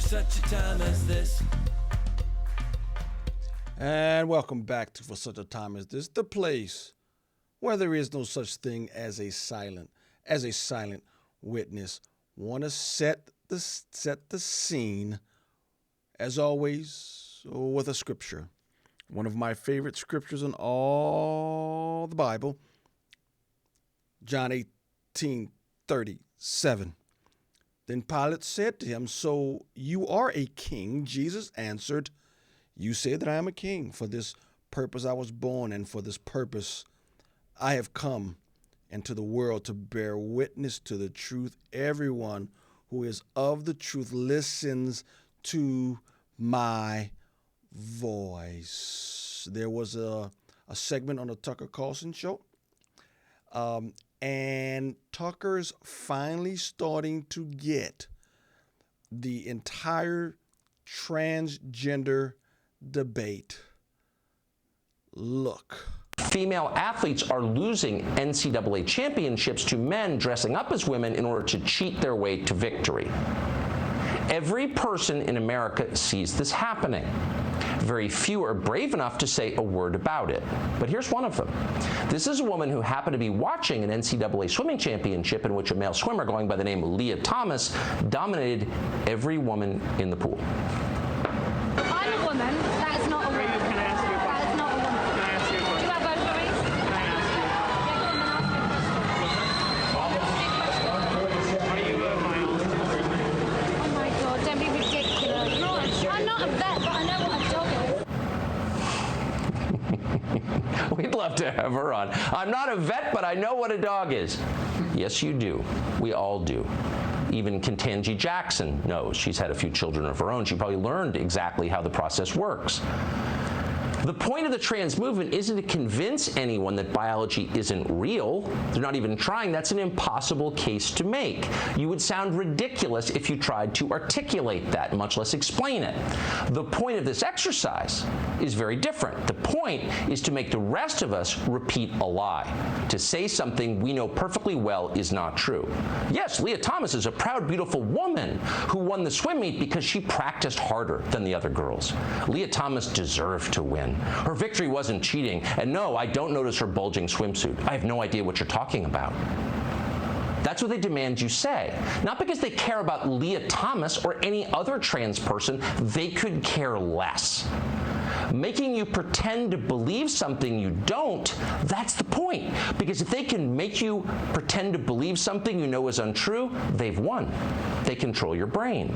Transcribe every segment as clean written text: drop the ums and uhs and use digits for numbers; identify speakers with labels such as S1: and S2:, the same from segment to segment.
S1: such a time as this.
S2: And welcome back to For Such a Time as This, the place where there is no such thing as a silent witness. Want to set the scene, as always, with a scripture. One of my favorite scriptures in all the Bible, John 18:37. Then Pilate said to him, "So you are a king?" Jesus answered, "You say that I am a king. For this purpose I was born, and for this purpose I have come into the world, to bear witness to the truth. Everyone who is of the truth listens to my voice." There was a segment on the Tucker Carlson show, and Tucker's finally starting to get the entire transgender debate. Look.
S3: Female athletes are losing NCAA championships to men dressing up as women in order to cheat their way to victory. Every person in America sees this happening. Very few are brave enough to say a word about it. But here's one of them. This is a woman who happened to be watching an NCAA swimming championship in which a male swimmer going by the name of Leah Thomas dominated every woman in the pool.
S4: I'm a woman. That is not a woman.
S5: Can I ask you a question?
S4: That is not a woman.
S5: Can I ask you a
S4: Do
S5: question?
S4: you have both ways?
S5: Can I ask you a question? Are you a biologist?
S4: Oh my God, don't be ridiculous. I'm not a vet, but I know what a dog is.
S3: We'd love to have her on. I'm not a vet, but I know what a dog is. Yes, you do. We all do. Even Ketanji Jackson knows. She's had a few children of her own. She probably learned exactly how the process works. The point of the trans movement isn't to convince anyone that biology isn't real. They're not even trying. That's an impossible case to make. You would sound ridiculous if you tried to articulate that, much less explain it. The point of this exercise is very different. The point is to make the rest of us repeat a lie, to say something we know perfectly well is not true. Yes, Leah Thomas is a proud, beautiful woman who won the swim meet because she practiced harder than the other girls. Leah Thomas deserved to win. Her victory wasn't cheating, and no, I don't notice her bulging swimsuit. I have no idea what you're talking about. That's what they demand you say. Not because they care about Leah Thomas or any other trans person. They could care less. Making you pretend to believe something you don't, that's the point. Because if they can make you pretend to believe something you know is untrue, they've won. They control your brain.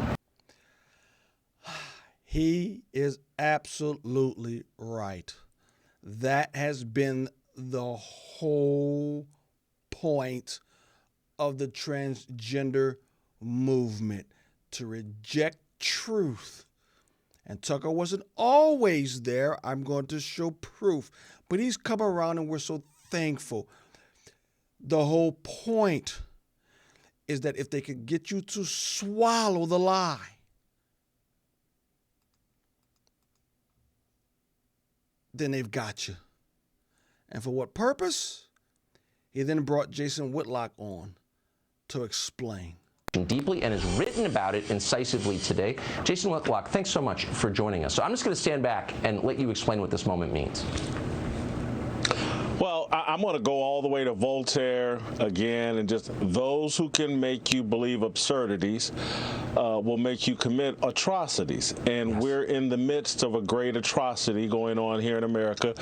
S2: He is absolutely right. That has been the whole point of the transgender movement, to reject truth. And Tucker wasn't always there. I'm going to show proof. But he's come around, and we're so thankful. The whole point is that if they could get you to swallow the lie, then they've got you. And for what purpose? He then brought Jason Whitlock on to explain.
S3: Deeply and has written about it incisively today. Jason Whitlock, thanks so much for joining us. So I'm just going to stand back and let you explain what this moment means.
S6: Well, I'm going to go all the way to Voltaire again, and just those who can make you believe absurdities will make you commit atrocities. And yes, we're in the midst of a great atrocity going on here in America.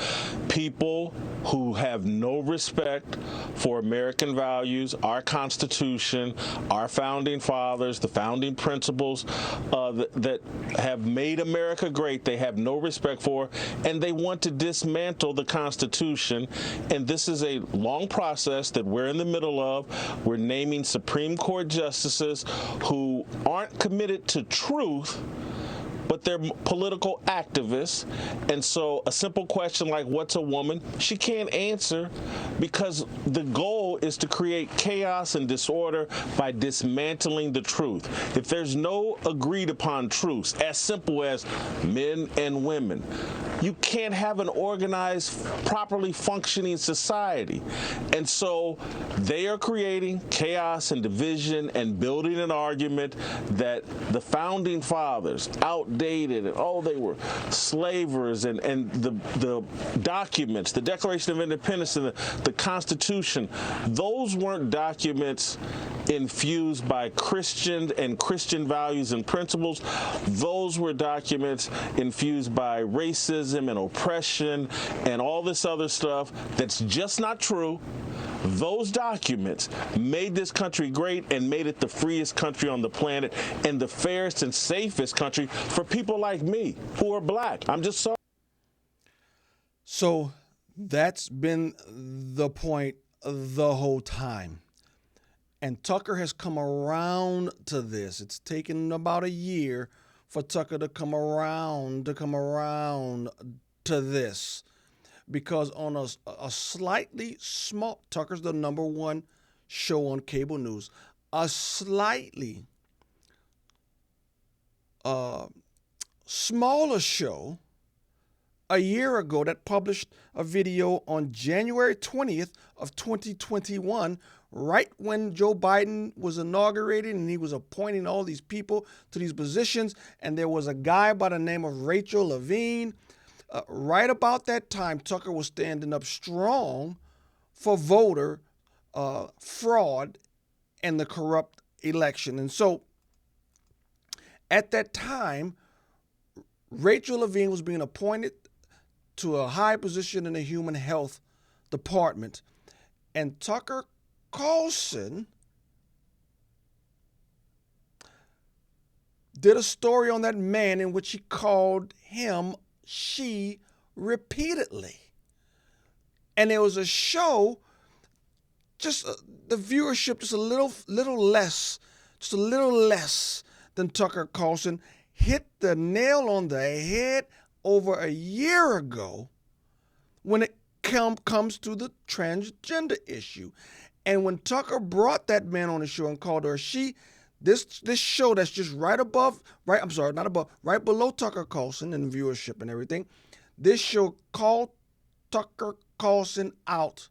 S6: People who have no respect for American values, our Constitution, our founding fathers, the founding principles that have made America great, they have no respect for, and they want to dismantle the Constitution. And this is a long process that we're in the middle of. We're naming Supreme Court justices who aren't committed to truth, but they're political activists. And so a simple question like, what's a woman? She can't answer, because the goal is to create chaos and disorder by dismantling the truth. If there's no agreed upon truths, as simple as men and women, you can't have an organized, properly functioning society. And so they are creating chaos and division and building an argument that the founding fathers, outdated, and they were slavers, and the documents, the Declaration of Independence and the Constitution, those weren't documents infused by Christian and Christian values and principles. Those were documents infused by racism and oppression and all this other stuff that's just not true. Those documents made this country great and made it the freest country on the planet and the fairest and safest country for people like me who are black. I'm just sorry.
S2: So that's been the point the whole time. And Tucker has come around to this. It's taken about a year for Tucker to come around to this. Because on a slightly small, Tucker's the #1 show on cable news, a slightly smaller show a year ago that published a video on January 20th of 2021, right when Joe Biden was inaugurated and he was appointing all these people to these positions, and there was a guy by the name of Rachel Levine. Right about that time, Tucker was standing up strong for voter fraud and the corrupt election. And so at that time, Rachel Levine was being appointed to a high position in the human health department. And Tucker Carlson did a story on that man in which he called him she repeatedly. And there was a show, just the viewership just a little less than Tucker Carlson hit the nail on the head over a year ago when it comes to the transgender issue. And when Tucker brought that man on the show and called her she, this show that's just right below Tucker Carlson in viewership and everything, this show called Tucker Carlson out.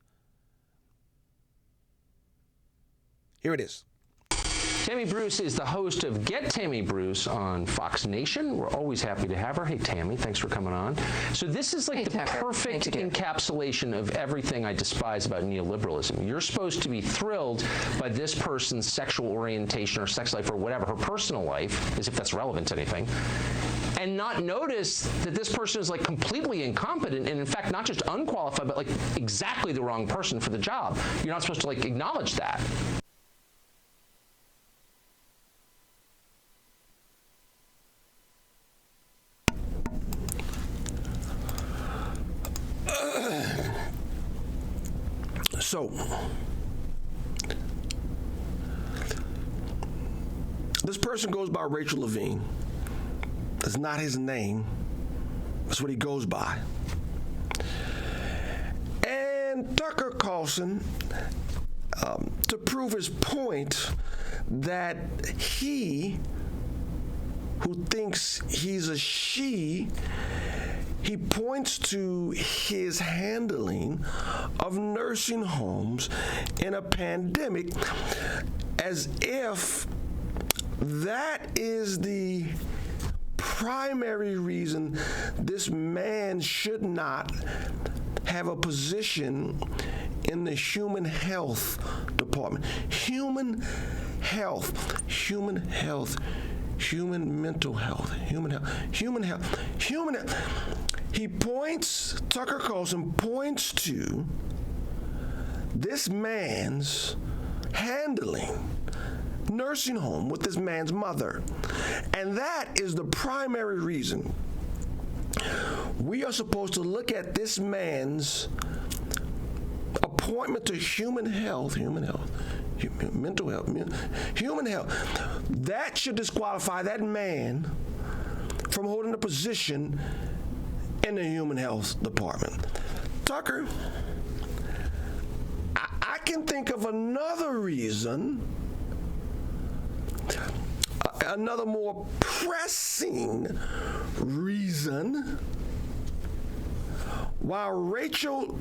S2: Here it is.
S3: Tammy Bruce is the host of Get Tammy Bruce on Fox Nation. We're always happy to have her. Hey, Tammy, thanks for coming on. So this is like the perfect encapsulation of everything I despise about neoliberalism. You're supposed to be thrilled by this person's sexual orientation or sex life or whatever, her personal life, as if that's relevant to anything, and not notice that this person is like completely incompetent and in fact not just unqualified, but like exactly the wrong person for the job. You're not supposed to like acknowledge that.
S1: So, this person goes by Rachel Levine. That's not his name. That's what he goes by. And Tucker Carlson, to prove his point that he, who thinks he's a she, he points to his handling of nursing homes in a pandemic as if that is the primary reason this man should not have a position in the human health department. Human health, human mental health, human health. Tucker Carlson points to this man's handling nursing home with this man's mother. And that is the primary reason we are supposed to look at this man's appointment to mental health. That should disqualify that man from holding a position in the human health department. Tucker, I can think of another reason, another more pressing reason while Rachel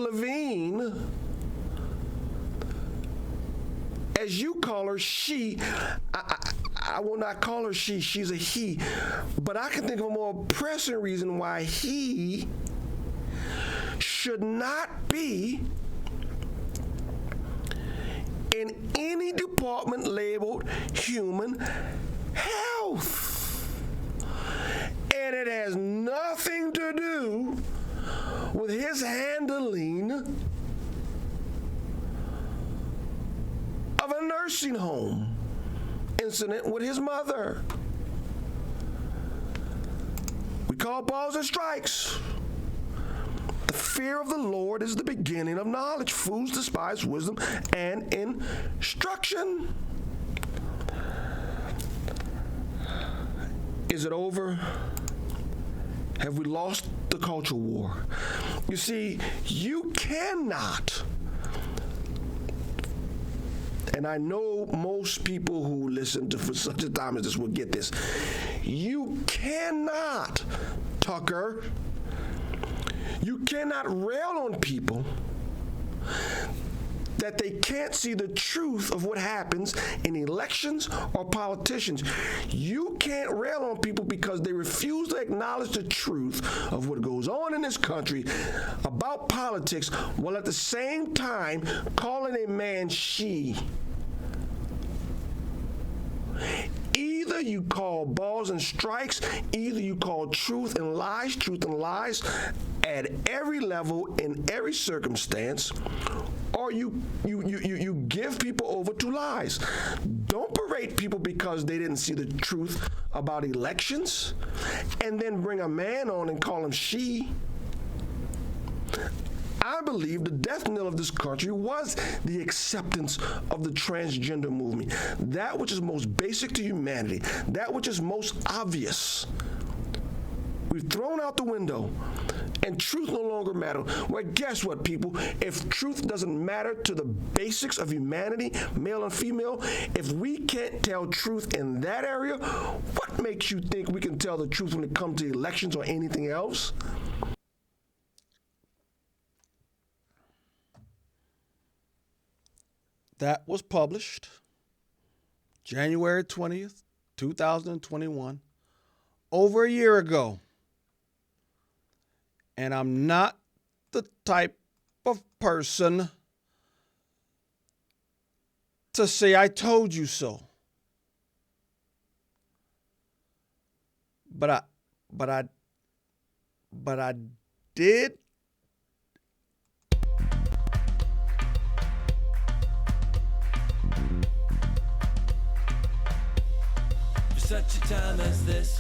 S1: Levine, as you call her, she, I will not call her she, she's a he, but I can think of a more pressing reason why he should not be in any department labeled human health. And it has nothing to do with his handling of a nursing home incident with his mother. We call balls and strikes. The fear of the Lord is the beginning of knowledge. Fools despise wisdom and instruction. Is it over? Have we lost the culture war? You see, you cannot, and I know most people who listen to for such a time as this will get this. You cannot, Tucker, you cannot rail on people that they can't see the truth of what happens in elections or politicians. You can't rail on people because they refuse to acknowledge the truth of what goes on in this country about politics, while at the same time calling a man she. Either you call balls and strikes, either you call truth and lies at every level, in every circumstance, or you give people over to lies. Don't berate people because they didn't see the truth about elections, and then bring a man on and call him she. I believe the death knell of this country was the acceptance of the transgender movement. That which is most basic to humanity, that which is most obvious, we've thrown out the window, and truth no longer matters. Well, guess what, people? If truth doesn't matter to the basics of humanity, male and female, if we can't tell truth in that area, what makes you think we can tell the truth when it comes to elections or anything else?
S2: That was published January 20th, 2021, over a year ago. And I'm not the type of person to say I told you so. But I did.
S7: For such a time as this,